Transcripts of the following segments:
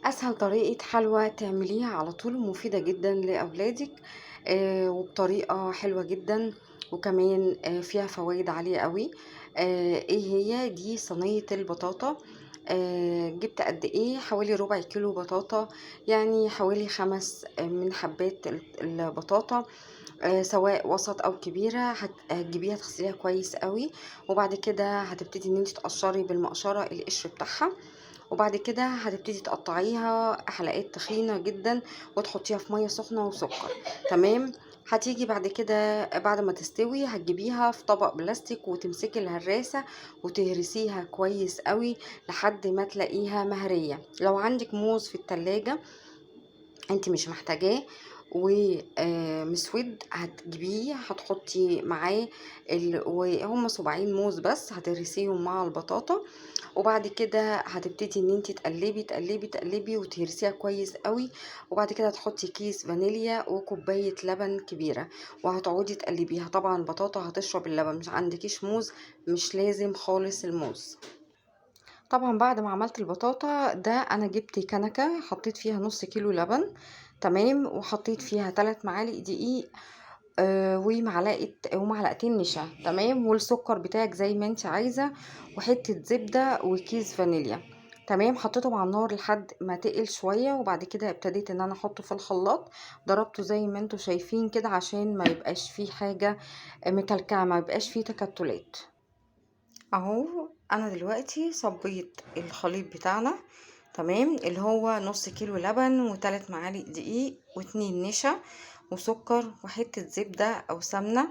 أسهل طريقة حلوى تعمليها على طول ومفيدة جدًا لأولادِك، وبطريقة حلوة جدًا، وكمان فيها فوايد عالية أوي. إيه هي؟ دي صينية البطاطا. جبت قد إيه؟ حوالي ربع كيلو بطاطا، يعني حوالي 5 من حبات البطاطا، سواء وسط أو كبيرة. هتجيبيها تغسليها كويس أوي، وبعد كده هتبتدي إن أنتِ تقشّري بالمقشرة القشر بتاعها، وبعد كده هتبتدي تقطعيها حلقات تخينة جدًا وتحطيها في مَيّة سخنة وسكر، تمام. هتيجي بعد كده بعد ما تستوي هتجيبيها في طبق بلاستيك وتمسكي الهراسة وتهرسيها كويس أوي لحد ما تلاقيها مهرية. لو عندِك موز في التلاجة أنتِ مش محتاجاه ومسود، هتجيبيه هتحطي معاه وهُم صباعين موز بس، هتهرسيهم مع البطاطا، وبعد كده هتبتدي إن أنتِ تقلّبي، تقلّبي، تقلّبي وتهرسيها كويس أوي، وبعد كده تحطي كيس فانيليا وكوباية لبن كبيرة، وهتقعدي تقلّبيها. طبعًا البطاطا هتشرب اللبن، مش عندكيش موز مش لازم خالص الموز. طبعًا بعد ما عملت البطاطا ده أنا جبت كنكة حطيت فيها نُص كيلو لبن، تمام، وحطيت فيها 3 معالق دقيق، ومعلقتين نشا، تمام، والسكر بتاعِك زي ما أنتِ عايزة، وحتة زبدة وكيس فانيليا، تمام. حطيتهم على النار لحد ما تقل شوية، وبعد كده ابتديت إن أنا أحطه في الخلاط، ضربته زي ما أنتم شايفين كده عشان ما يبقاش فيه حاجة مكلكعة، ما يبقاش فيه تكتلات. اهو انا دلوقتي صبيت الخليط بتاعنا، تمام، اللي هو نص كيلو لبن و3 معالق دقيق و2 نشا وسكر وحتة زبدة او سمنة.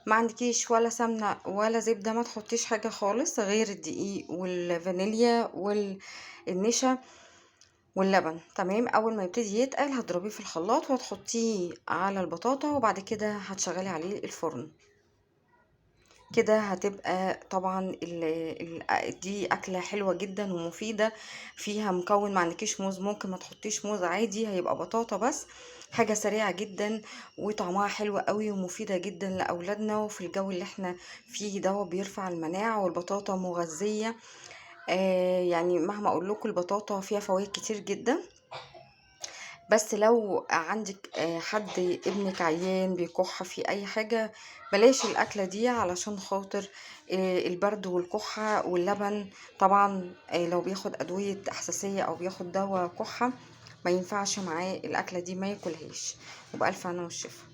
ما عندكيش ولا سمنة ولا زبدة ما تحطيش حاجة خالص غير الدقيق والفانيليا والنشا واللبن، تمام. اول ما يبتدي يتقل هتضربيه في الخلاط وهتحطيه على البطاطا، وبعد كده هتشغلي عليه الفرن. كده هتبقى طبعا دي أكلة حلوة جدا ومفيدة، فيها مكون. ما عندكيش موز ممكن ما تحطيش موز عادي، هيبقى بطاطا بس. حاجة سريعة جدا وطعمها حلو قوي ومفيدة جدا لأولادنا، وفي الجو اللي احنا فيه ده بيرفع المناعة، والبطاطا مغذية. يعني مهما اقول لكم البطاطا فيها فوائد كتير جدا. بس لو عندك حد ابنك عيان بيكح في اي حاجة، بلاش الاكلة دي علشان خاطر البرد والكحة واللبن. طبعا لو بياخد ادوية حساسية او بياخد دواء كحة ما ينفعش معاه الاكلة دي، ما ياكلهاش. وبألف هنا والشفا.